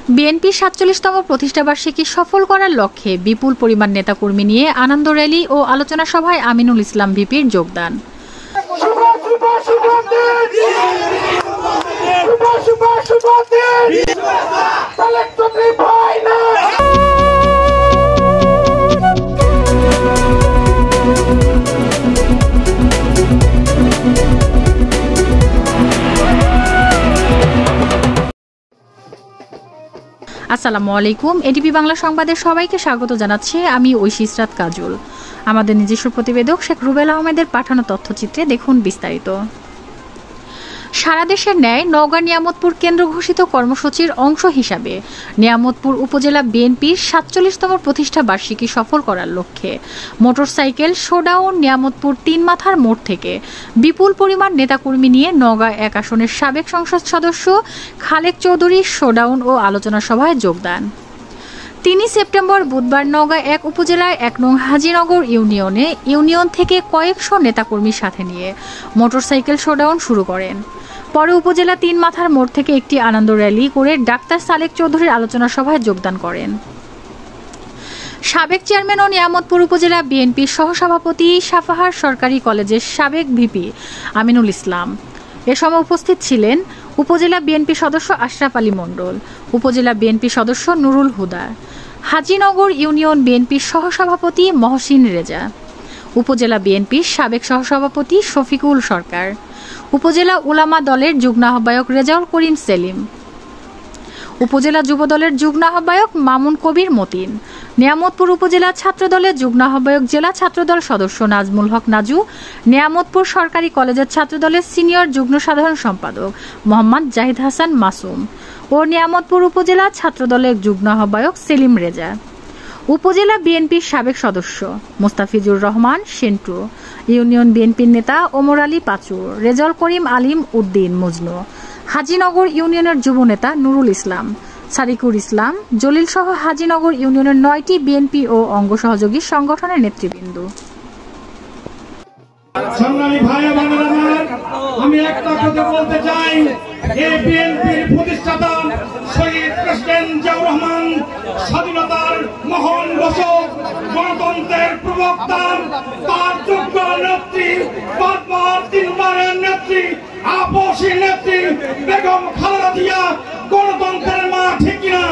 বিএনপির ৪৭তম প্রতিষ্ঠাবার্ষিকী সফল করার লক্ষ্যে বিপুল পরিমাণ নেতাকর্মী নিয়ে আনন্দ র্যালি ও আলোচনা সভায় আমিনুল ইসলাম ভিপির যোগদান। আসসালামু আলাইকুম। এডিপি বাংলা সংবাদের সবাইকে স্বাগত জানাচ্ছি আমি ঐশী ইসরাত কাজল। আমাদের নিজস্ব প্রতিবেদক শেখ রুবেল আহমেদের পাঠানো তথ্যচিত্রে দেখুন বিস্তারিত। সারা দেশের ন্যায় নওগাঁ নিয়ামতপুর কেন্দ্র ঘোষিত কর্মসূচির অংশ হিসাবে নিয়ামতপুর উপজেলা বিএনপির ৪৭তম প্রতিষ্ঠা বার্ষিকী সফল করার লক্ষ্যে মোটরসাইকেল শোডাউন নিয়ামতপুর ৩ মাথার মোড় থেকে বিপুল পরিমাণ নেতাকর্মী নিয়ে নওগাঁ ১ আসনের সাবেক সংসদ সদস্য খালেক চৌধুরী শোডাউন ও আলোচনা সভায় যোগদান। ৩ সেপ্টেম্বর বুধবার নওগাঁ ১ উপজেলার ১ নং হাজিনগর ইউনিয়ন থেকে কয়েকশো নেতাকর্মীর সাথে নিয়ে মোটরসাইকেল শোডাউন শুরু করেন। পরে উপজেলা ৩ মাথার মোড় থেকে একটি আনন্দ র্যালি করে ডাক্তার সালেক চৌধুরীর আলোচনা সভায় যোগদান করেন। সাবেক চেয়ারম্যান ও নিয়ামতপুর উপজেলা বিএনপির সহসভাপতি সাফাহার সরকারি কলেজের সাবেক ভিপি আমিনুল ইসলাম। এ সময় উপস্থিত ছিলেন উপজেলা বিএনপি সদস্য আশরাফ আলী মণ্ডল, উপজেলা বিএনপি সদস্য নুরুল হুদা, হাজিনগর ইউনিয়ন বিএনপির সহসভাপতি মহসিন রেজা, উপজেলা বিএনপির সাবেক সহসভাপতি শফিকুল সরকার, উপজেলা উলামা দলের যুগ্ম আহ্বায়ক রেজাউল করিম সেলিম, উপজেলা যুব দলের যুগ্ম আহ্বায়ক মামুন কবির মতিন, নিয়ামতপুর উপজেলা ছাত্র দলের যুগ্ম আহ্বায়ক জেলা ছাত্রদল সদস্য নাজমুল হক নাজু, নিয়ামতপুর সরকারি কলেজের ছাত্র দলের সিনিয়র যুগ্ম সাধারণ সম্পাদক মোহাম্মদ জাহিদ হাসান মাসুম ও নিয়ামতপুর উপজেলা ছাত্র দলের যুগ্ম আহ্বায়ক সেলিম রেজা, উপজেলা বিএনপির সাবেক সদস্য মোস্তাফিজুর রহমান সেন্টু, ইউনিয়ন বিএনপির নেতা ওমর আলী পাচুর, রেজাউল করিম আলিম উদ্দিন মজনু, হাজিনগর ইউনিয়নের যুব নেতা নুরুল ইসলাম, সাদিকুর ইসলাম, জলিল সহ হাজিনগর ইউনিয়নের ৯টি বিএনপি ও অঙ্গ সহযোগী সংগঠনের নেতৃবৃন্দ। সংগ্রামী ভাই বোনেরা, আমি একটা কথা বলতে চাই, এই বিএনপির প্রতিষ্ঠাতা শহীদ প্রেসিডেন্ট জিয়াউর রহমান স্বাধীনতার মহান ঘোষক, গণতন্ত্রের প্রবক্তা, তার যোগ্য নেত্রী, ৩বারের নেত্রী, আপসী নেত্রী বেগম খালেদা জিয়া গণতন্ত্রের মা, ঠিক কিনা?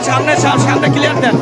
সামনে ক্লিয়ার দেন।